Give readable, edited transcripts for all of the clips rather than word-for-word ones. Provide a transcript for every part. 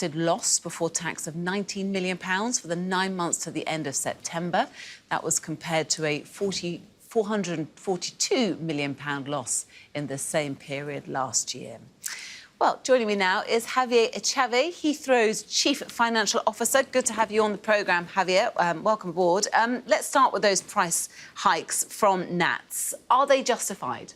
loss before tax of £19 million for the 9 months to the end of September. That was compared to a £442 million loss in the same period last year. Well, joining me now is Javier Echarve, Heathrow's Chief Financial Officer. Good to have you on the programme, Javier. Welcome aboard. Let's start with those price hikes from NATS. Are they justified?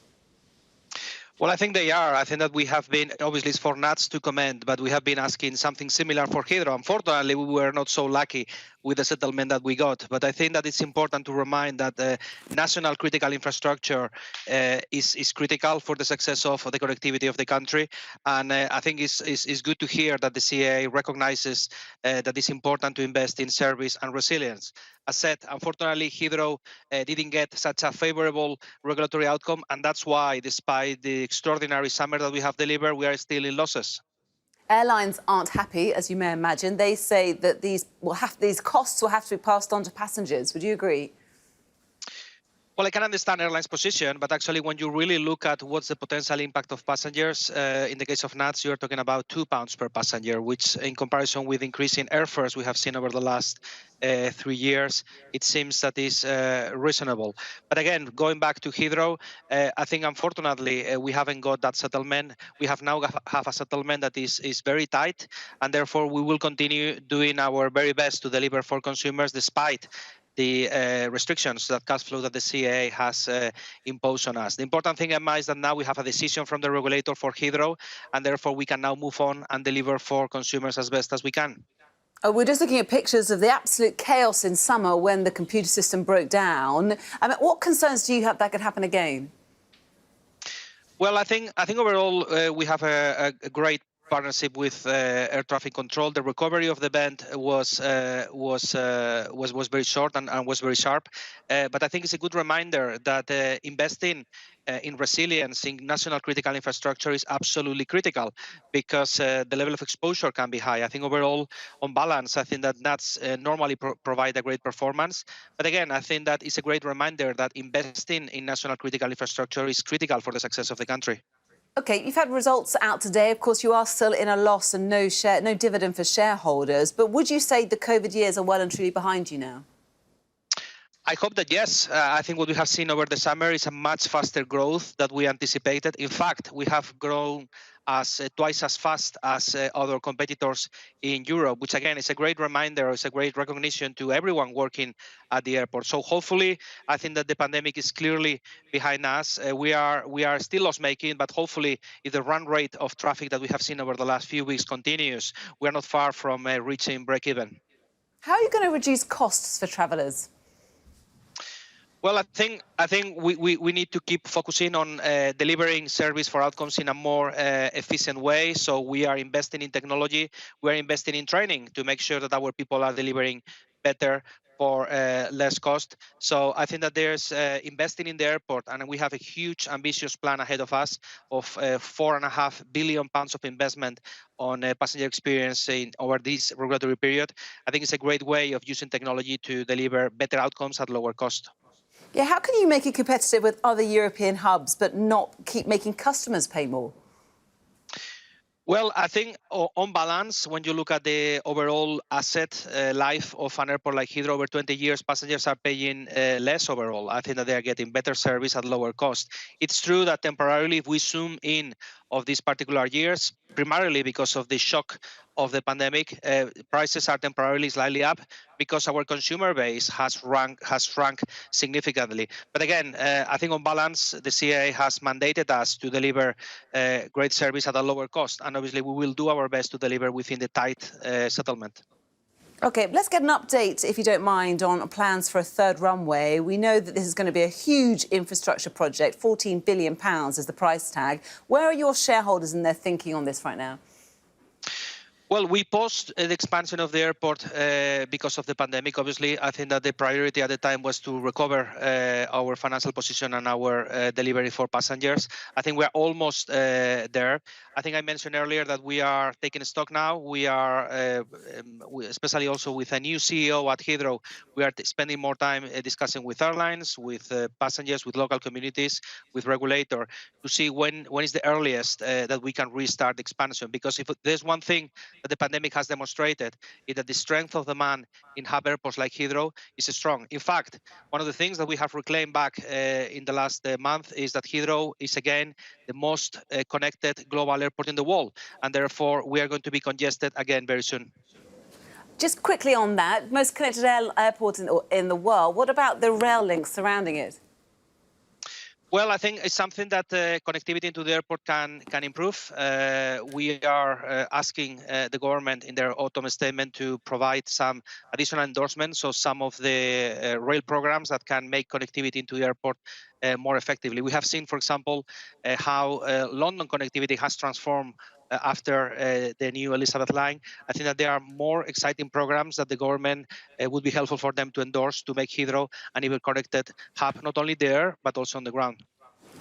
Well, I think they are. I think that we have been, obviously it's for NATS to comment, but we have been asking something similar for Heathrow. Unfortunately, we were not so lucky with the settlement that we got. But I think that it's important to remind that national critical infrastructure is critical for the success of the connectivity of the country. And I think it's good to hear that the CAA recognizes that it's important to invest in service and resilience. As said, unfortunately, Heathrow didn't get such a favorable regulatory outcome, and that's why, despite the extraordinary summer that we have delivered, we are still in losses. Airlines aren't happy, as you may imagine. They say that these costs will have to be passed on to passengers. Would you agree? Well, I can understand airlines' position, but actually, when you really look at what's the potential impact of passengers, in the case of NATS, you're talking about £2 per passenger, which, in comparison with increasing airfares we have seen over the last 3 years, it seems that is reasonable. But again, going back to Heathrow, I think, unfortunately, we haven't got that settlement. We have now have a settlement that is very tight, and therefore we will continue doing our very best to deliver for consumers despite the restrictions that cash flow that the CAA has imposed on us. The important thing, Emma, is that now we have a decision from the regulator for Heathrow, and therefore we can now move on and deliver for consumers as best as we can. We're just looking at pictures of the absolute chaos in summer when the computer system broke down. I mean, what concerns do you have that could happen again? Well, I think overall we have a great partnership with air traffic control. The recovery of the event was very short and was very sharp. But I think it's a good reminder that investing in resilience in national critical infrastructure is absolutely critical, because the level of exposure can be high. I think overall, on balance, I think that NATS normally provide a great performance. But again, I think that it's a great reminder that investing in national critical infrastructure is critical for the success of the country. OK, you've had results out today. Of course, you are still in a loss and no dividend for shareholders. But would you say the COVID years are well and truly behind you now? I hope that yes. I think what we have seen over the summer is a much faster growth than we anticipated. In fact, we have grown twice as fast as other competitors in Europe, which again is a great reminder, it's a great recognition to everyone working at the airport. So hopefully, I think that the pandemic is clearly behind us. We are still loss-making, but hopefully, if the run rate of traffic that we have seen over the last few weeks continues, we are not far from reaching break-even. How are you going to reduce costs for travellers? Well, I think we need to keep focusing on delivering service for outcomes in a more efficient way. So we are investing in technology, we are investing in training to make sure that our people are delivering better for less cost. So I think that there's investing in the airport, and we have a huge, ambitious plan ahead of us of £4.5 billion of investment on passenger experience over this regulatory period. I think it's a great way of using technology to deliver better outcomes at lower cost. Yeah, how can you make it competitive with other European hubs but not keep making customers pay more? Well, I think on balance, when you look at the overall asset life of an airport like Heathrow over 20 years, passengers are paying less overall. I think that they are getting better service at lower cost. It's true that temporarily, if we zoom in of these particular years, primarily because of the shock of the pandemic, prices are temporarily slightly up because our consumer base has shrunk significantly. But again, I think on balance, the CAA has mandated us to deliver great service at a lower cost. And obviously, we will do our best to deliver within the tight settlement. OK, let's get an update, if you don't mind, on plans for a third runway. We know that this is going to be a huge infrastructure project. £14 billion is the price tag. Where are your shareholders in their thinking on this right now? Well, we paused the expansion of the airport because of the pandemic. Obviously, I think that the priority at the time was to recover our financial position and our delivery for passengers. I think we're almost there. I think I mentioned earlier that we are taking stock now. We are, especially also with a new CEO at Heathrow, we are spending more time discussing with airlines, with passengers, with local communities, with regulator, to see when is the earliest that we can restart expansion. Because if there's one thing that the pandemic has demonstrated is that the strength of demand in hub airports like Heathrow is strong. In fact, one of the things that we have reclaimed back in the last month is that Heathrow is again the most connected global airport in the world, and therefore we are going to be congested again very soon. Just quickly on that, most connected airport in the world, what about the rail links surrounding it? Well, I think it's something that connectivity into the airport can improve. We are asking the government in their autumn statement to provide some additional endorsements, so some of the rail programs that can make connectivity into the airport more effectively. We have seen, for example, how London connectivity has transformed after the new Elizabeth line. I think that there are more exciting programs that the government would be helpful for them to endorse to make Heathrow an even connected hub, not only there, but also on the ground.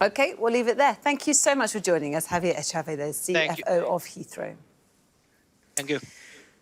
OK, we'll leave it there. Thank you so much for joining us, Javier Echarve, the CFO of Heathrow. Thank you.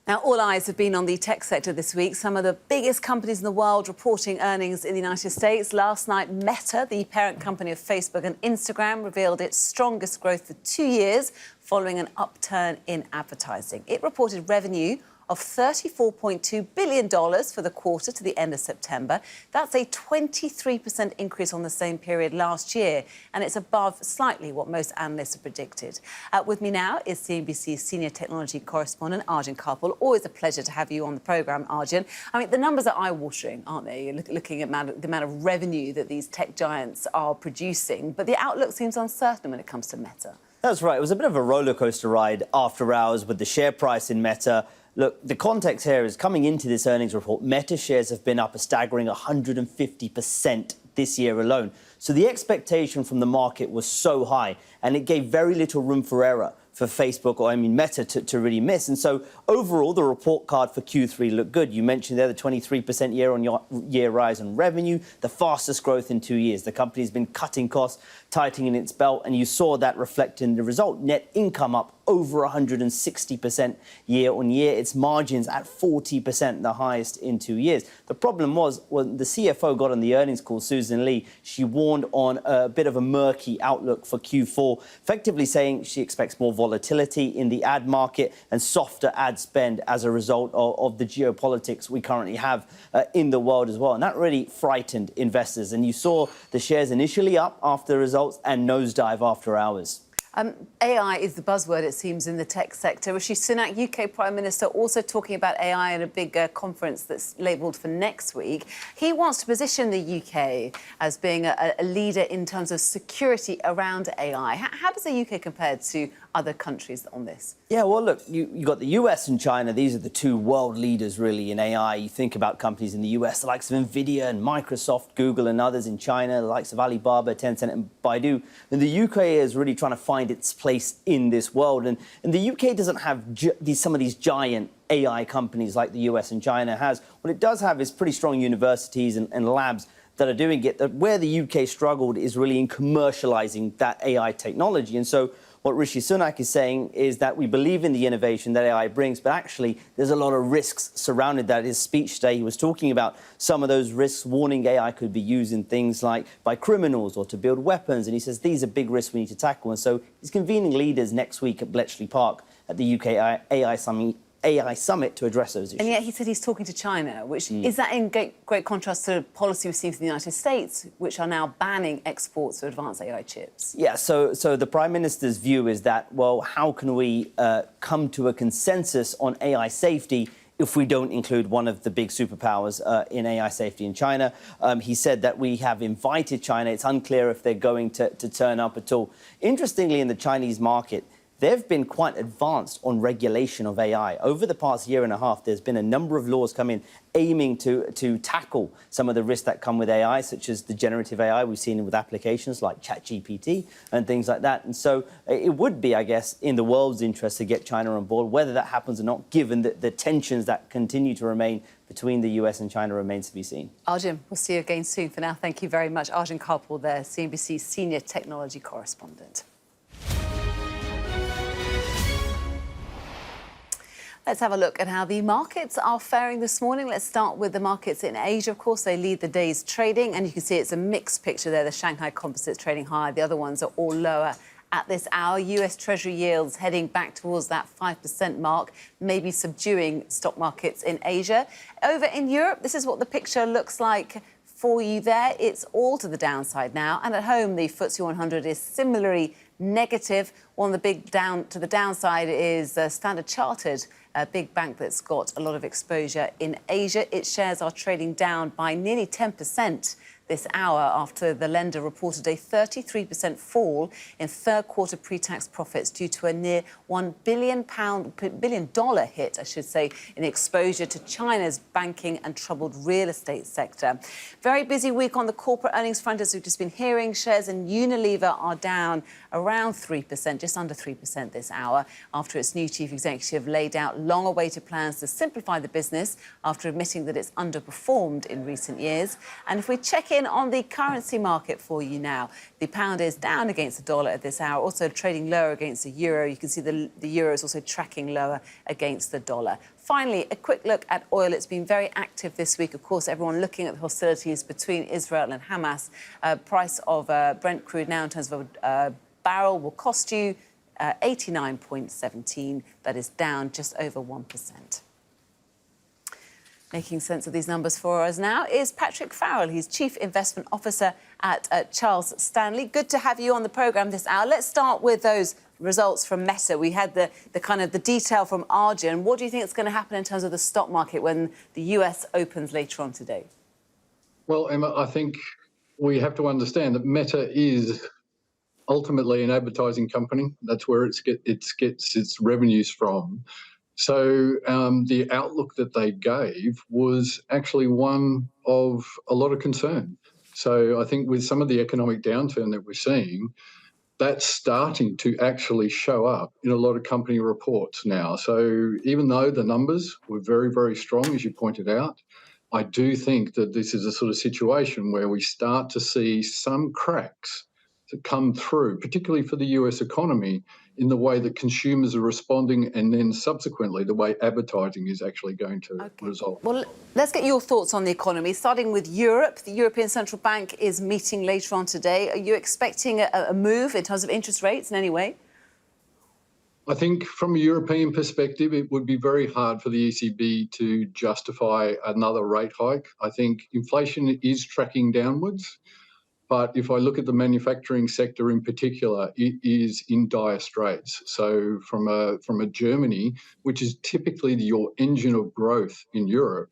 Now, all eyes have been on the tech sector this week. Some of the biggest companies in the world reporting earnings in the United States. Last night, Meta, the parent company of Facebook and Instagram, revealed its strongest growth for 2 years following an upturn in advertising. It reported revenue of $34.2 billion for the quarter to the end of September. That's a 23% increase on the same period last year, and it's above slightly what most analysts have predicted. With me now is CNBC's senior technology correspondent, Arjun Karpal. Always a pleasure to have you on the programme, Arjun. I mean, the numbers are eye-watering, aren't they? You're looking at the amount of revenue that these tech giants are producing, but the outlook seems uncertain when it comes to Meta. That's right. It was a bit of a rollercoaster ride after hours with the share price in Meta. Look, the context here is coming into this earnings report, Meta shares have been up a staggering 150% this year alone. So the expectation from the market was so high, and it gave very little room for error for Facebook, or Meta, to really miss. And so overall, the report card for Q3 looked good. You mentioned there the 23% year-on-year rise in revenue, the fastest growth in 2 years. The company's been cutting costs, tightening its belt, and you saw that reflect in the result. Net income up over 160% year-on-year. Its margins at 40%, the highest in 2 years. The problem was when the CFO got on the earnings call, Susan Lee, she warned on a bit of a murky outlook for Q4, effectively saying she expects more volatility in the ad market and softer ad spend as a result of the geopolitics we currently have in the world as well. And that really frightened investors. And you saw the shares initially up after the results and nosedive after hours. AI is the buzzword, it seems, in the tech sector. Rishi Sunak, UK Prime Minister, also talking about AI at a big conference that's labelled for next week. He wants to position the UK as being a leader in terms of security around AI. How does the UK compare to other countries on this? Yeah, well, look, you got the US and China. These are the two world leaders, really, in AI. You think about companies in the US, the likes of NVIDIA and Microsoft, Google and others. In China, the likes of Alibaba, Tencent and Baidu. And the UK is really trying to find its place in this world. And the UK doesn't have some of these giant AI companies like the US and China has. What it does have is pretty strong universities and labs that are doing it. Where the UK struggled is really in commercializing that AI technology. And so what Rishi Sunak is saying is that we believe in the innovation that AI brings, but actually there's a lot of risks surrounded that. His speech today, he was talking about some of those risks, warning AI could be used in things like by criminals or to build weapons. And he says these are big risks we need to tackle. And so he's convening leaders next week at Bletchley Park at the UK AI Summit to address those issues. And yet he said he's talking to China, which is that in great contrast to the policy we've seen from the United States, which are now banning exports of advanced AI chips? Yeah, so the Prime Minister's view is that, well, how can we come to a consensus on AI safety if we don't include one of the big superpowers in AI safety in China? He said that we have invited China. It's unclear if they're going to turn up at all. Interestingly, in the Chinese market, they've been quite advanced on regulation of AI. Over the past year and a half, there's been a number of laws come in aiming to tackle some of the risks that come with AI, such as the generative AI we've seen with applications like ChatGPT and things like that. And so it would be, I guess, in the world's interest to get China on board. Whether that happens or not, given the tensions that continue to remain between the US and China, remains to be seen. Arjun, we'll see you again soon. For now, thank you very much. Arjun Karpal there, CNBC's senior technology correspondent. Let's have a look at how the markets are faring this morning. Let's start with the markets in Asia. Of course, they lead the day's trading, and you can see it's a mixed picture there. The Shanghai Composite's trading higher. The other ones are all lower at this hour. US Treasury yields heading back towards that 5% mark, maybe subduing stock markets in Asia. Over in Europe, this is what the picture looks like for you there. It's all to the downside now. And at home, the FTSE 100 is similarly negative. One of the big to the downside is Standard Chartered, a big bank that's got a lot of exposure in Asia. Its shares are trading down by nearly 10% this hour after the lender reported a 33% fall in third quarter pre-tax profits due to a near $1 billion hit, I should say, in exposure to China's banking and troubled real estate sector. Very busy week on the corporate earnings front, as we've just been hearing. Shares in Unilever are down around 3%, just under 3% this hour, after its new chief executive laid out long-awaited plans to simplify the business after admitting that it's underperformed in recent years. And if we check in on the currency market for you now, the pound is down against the dollar at this hour, also trading lower against the euro. You can see the euro is also tracking lower against the dollar. Finally, a quick look at oil. It's been very active this week. Of course, everyone looking at the hostilities between Israel and Hamas. Price of Brent crude now in terms of a barrel will cost you 89.17. That is down just over 1%. Making sense of these numbers for us now is Patrick Farrell. He's Chief Investment Officer at Charles Stanley. Good to have you on the programme this hour. Let's start with those results from Meta. We had the kind of the detail from Arjun. What do you think is going to happen in terms of the stock market when the US opens later on today? Well, Emma, I think we have to understand that Meta is ultimately an advertising company. That's where it gets its revenues from. So the outlook that they gave was actually one of a lot of concern. So I think with some of the economic downturn that we're seeing, that's starting to actually show up in a lot of company reports now. So even though the numbers were very, very strong, as you pointed out, I do think that this is a sort of situation where we start to see some cracks to come through, particularly for the US economy, in the way that consumers are responding, and then subsequently the way advertising is actually going to resolve. Well, let's get your thoughts on the economy, starting with Europe. The European Central Bank is meeting later on today. Are you expecting a move in terms of interest rates in any way? I think from a European perspective, it would be very hard for the ECB to justify another rate hike. I think inflation is tracking downwards. But if I look at the manufacturing sector in particular, it is in dire straits. So from a Germany, which is typically your engine of growth in Europe,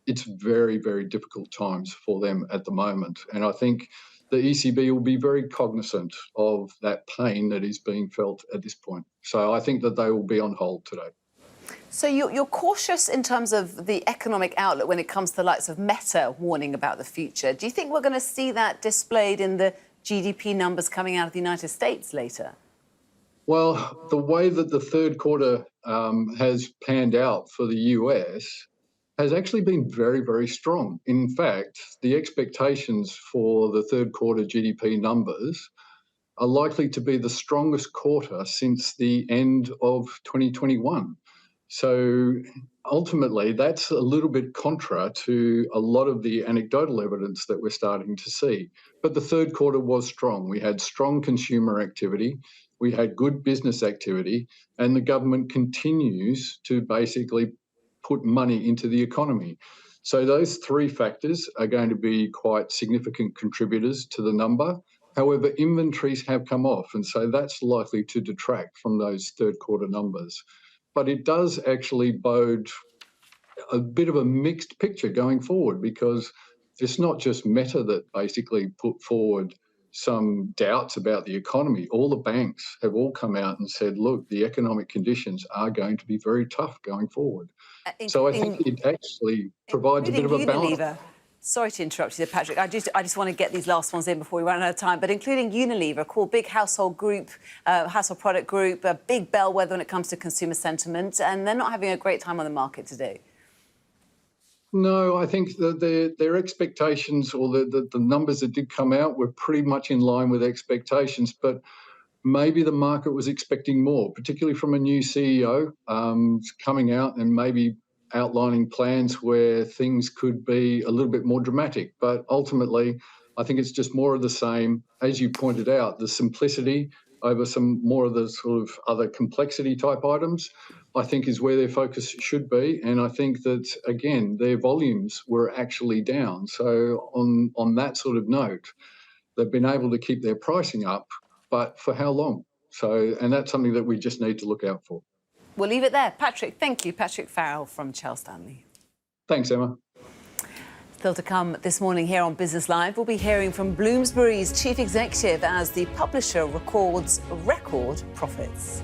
it's very, very difficult times for them at the moment. And I think the ECB will be very cognizant of that pain that is being felt at this point. So I think that they will be on hold today. So you're cautious in terms of the economic outlook when it comes to the likes of Meta warning about the future. Do you think we're going to see that displayed in the GDP numbers coming out of the United States later? Well, the way that the third quarter has panned out for the US has actually been very, very strong. In fact, the expectations for the third quarter GDP numbers are likely to be the strongest quarter since the end of 2021. So ultimately, that's a little bit contra to a lot of the anecdotal evidence that we're starting to see. But the third quarter was strong. We had strong consumer activity, we had good business activity, and the government continues to basically put money into the economy. So those three factors are going to be quite significant contributors to the number. However, inventories have come off, and so that's likely to detract from those third quarter numbers. But it does actually bode a bit of a mixed picture going forward, because it's not just Meta that basically put forward some doubts about the economy. All the banks have all come out and said, look, the economic conditions are going to be very tough going forward. So I think it actually provides a bit of a balance. Sorry to interrupt you there, Patrick. I just want to get these last ones in before we run out of time. But including Unilever, big household product group, a big bellwether when it comes to consumer sentiment, and they're not having a great time on the market today. No, I think that their expectations, or the numbers that did come out, were pretty much in line with expectations. But maybe the market was expecting more, particularly from a new CEO coming out and maybe outlining plans where things could be a little bit more dramatic. But ultimately, I think it's just more of the same. As you pointed out, the simplicity over some more of the sort of other complexity type items, I think is where their focus should be. And I think that, again, their volumes were actually down. So on that sort of note, they've been able to keep their pricing up, but for how long? So, and that's something that we just need to look out for. We'll leave it there. Patrick, thank you. Patrick Farrell from Stanley. Thanks, Emma. Still to come this morning here on Business Live, we'll be hearing from Bloomsbury's chief executive as the publisher records record profits.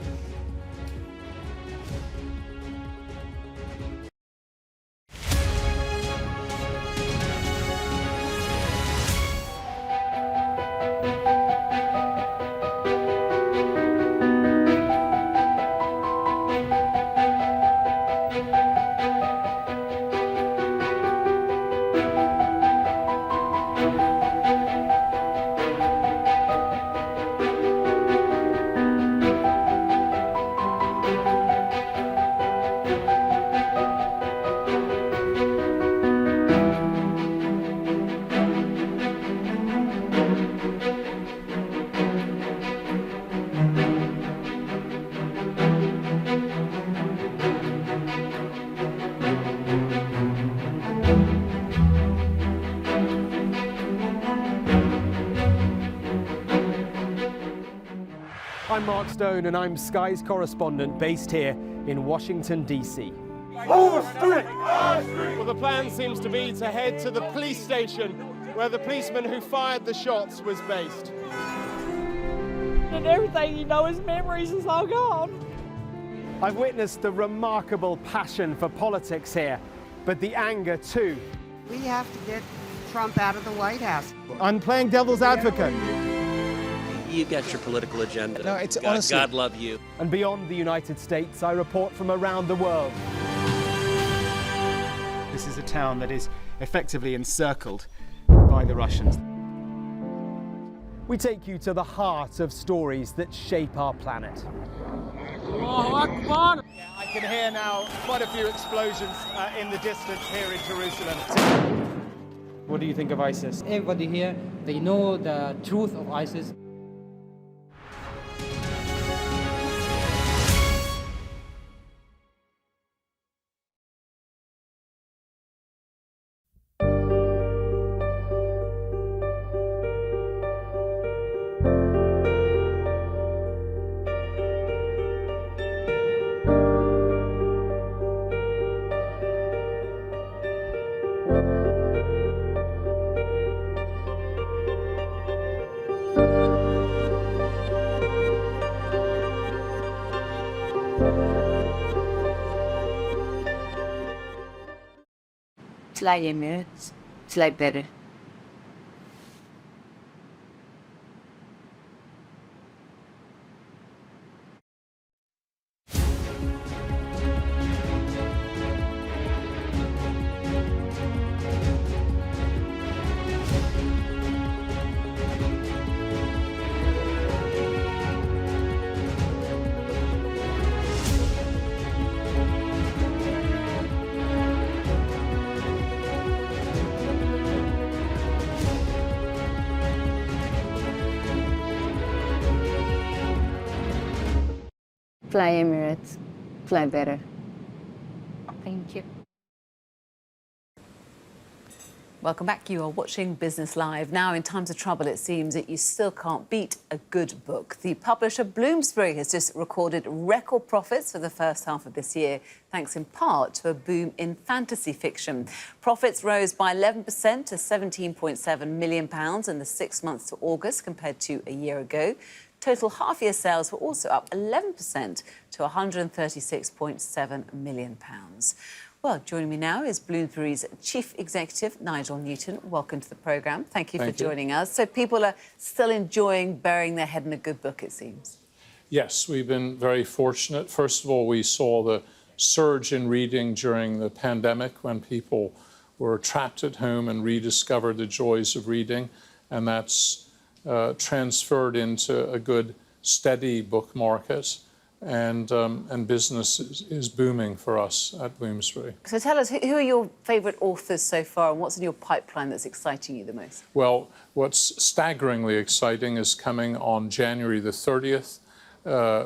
I'm Mark Stone and I'm Sky's correspondent based here in Washington, D.C. Well, the plan seems to be to head to the police station where the policeman who fired the shots was based. And everything, his memories is all gone. I've witnessed the remarkable passion for politics here, but the anger too. We have to get Trump out of the White House. I'm playing devil's advocate. You got your political agenda. No, it's honestly... God love you. And beyond the United States, I report from around the world. This is a town that is effectively encircled by the Russians. We take you to the heart of stories that shape our planet. I can hear now quite a few explosions in the distance here in Jerusalem. What do you think of ISIS? Everybody here, they know the truth of ISIS. Fly Emirates, fly better. Fly Emirates, fly better. Thank you. Welcome back. You are watching Business Live. Now, in times of trouble, it seems that you still can't beat a good book. The publisher Bloomsbury has just recorded record profits for the first half of this year, thanks in part to a boom in fantasy fiction. Profits rose by 11% to £17.7 million in the 6 months to August compared to a year ago. Total half-year sales were also up 11% to £136.7 million. Well, joining me now is Bloomsbury's Chief Executive, Nigel Newton. Welcome to the programme. Thank you for joining us. So people are still enjoying burying their head in a good book, it seems. Yes, we've been very fortunate. First of all, we saw the surge in reading during the pandemic when people were trapped at home and rediscovered the joys of reading, and that's transferred into a good, steady book market. and business is booming for us at Bloomsbury. So tell us, who are your favourite authors so far, and what's in your pipeline that's exciting you the most? Well, what's staggeringly exciting is coming on January the 30th,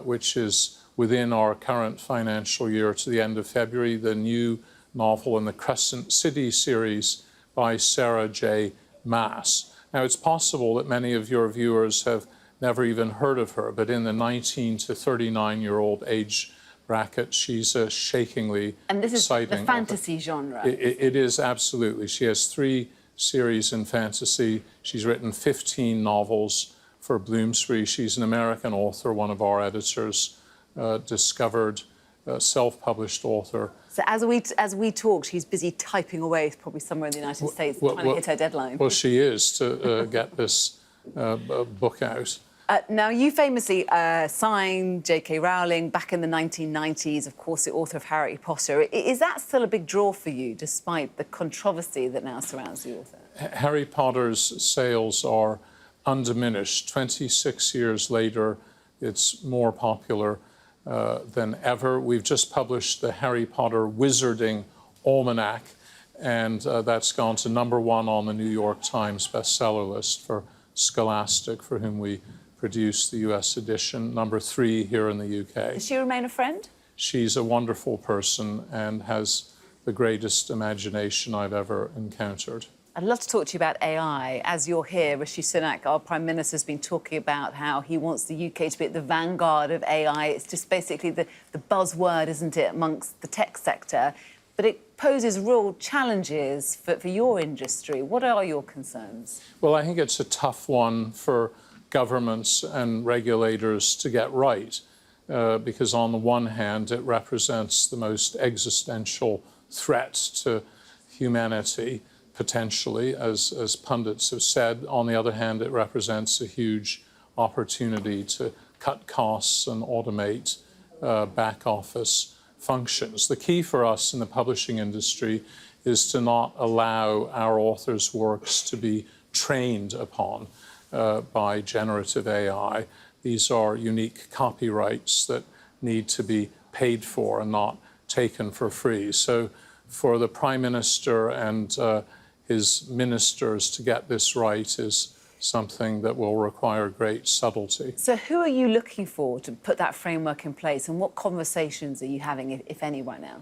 which is within our current financial year to the end of February, the new novel in the Crescent City series by Sarah J. Maas. Now, it's possible that many of your viewers have never even heard of her, but in the 19 to 39-year-old age bracket, she's a shakingly exciting. And this is the fantasy genre. It is, absolutely. She has 3 series in fantasy. She's written 15 novels for Bloomsbury. She's an American author, one of our editors discovered, self-published author. So as we talk, she's busy typing away, probably somewhere in the United States, trying to hit her deadline. Well, she is to get this book out. Now, you famously signed J.K. Rowling back in the 1990s, of course, the author of Harry Potter. Is that still a big draw for you, despite the controversy that now surrounds the author? Harry Potter's sales are undiminished. 26 years later, it's more popular than ever. We've just published the Harry Potter Wizarding Almanac, and that's gone to #1 on the New York Times bestseller list for Scholastic, for whom we produced the US edition, #3 here in the UK. Does she remain a friend? She's a wonderful person and has the greatest imagination I've ever encountered. I'd love to talk to you about AI. As you're here, Rishi Sunak, our Prime Minister, has been talking about how he wants the UK to be at the vanguard of AI. It's just basically the buzzword, isn't it, amongst the tech sector? But it poses real challenges for your industry. What are your concerns? Well, I think it's a tough one for governments and regulators to get right, because on the one hand, it represents the most existential threat to humanity, potentially, as pundits have said. On the other hand, it represents a huge opportunity to cut costs and automate back office functions. The key for us in the publishing industry is to not allow our authors' works to be trained upon by generative AI. These are unique copyrights that need to be paid for and not taken for free. So for the Prime Minister and his ministers to get this right is something that will require great subtlety. So who are you looking for to put that framework in place, and what conversations are you having, if any, right now?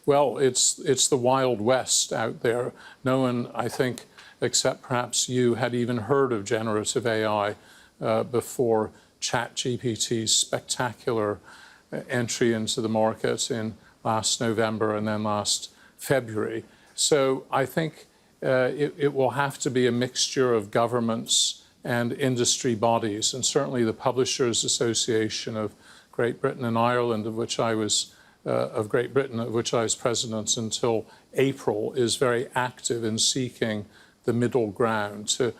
Well, it's the Wild West out there. No one, I think, except perhaps you, had even heard of generative AI before ChatGPT's spectacular entry into the market in last November and then last February. So I think it will have to be a mixture of governments and industry bodies, and certainly the Publishers Association of Great Britain and Ireland, of which I was president until April, is very active in seeking the middle ground to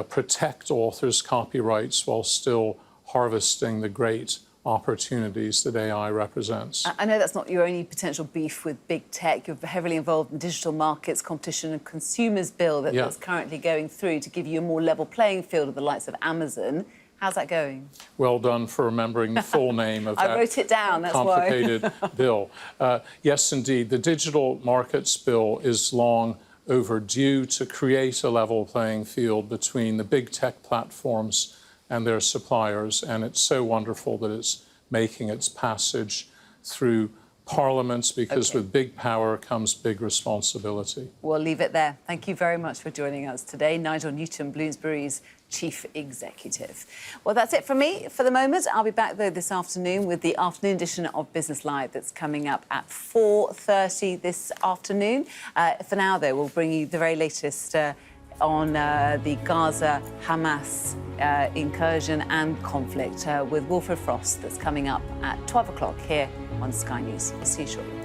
protect authors' copyrights while still harvesting the great opportunities that AI represents. I know that's not your only potential beef with big tech. You're heavily involved in digital markets, competition and consumers bill that's currently going through to give you a more level playing field with the likes of Amazon. How's that going? Well done for remembering the full name of that. I wrote it down, that's complicated bill. Yes, indeed, the Digital Markets Bill is long overdue to create a level playing field between the big tech platforms and their suppliers, and it's so wonderful that it's making its passage through Parliament, because with big power comes big responsibility. We'll leave it there. Thank you very much for joining us today. Nigel Newton, Bloomsbury's Chief Executive. Well, that's it from me for the moment. I'll be back, though, this afternoon with the afternoon edition of Business Live that's coming up at 4:30 this afternoon. For now, though, we'll bring you the very latest on the Gaza-Hamas incursion and conflict with Wilfred Frost that's coming up at 12 o'clock here on Sky News. We'll see you shortly.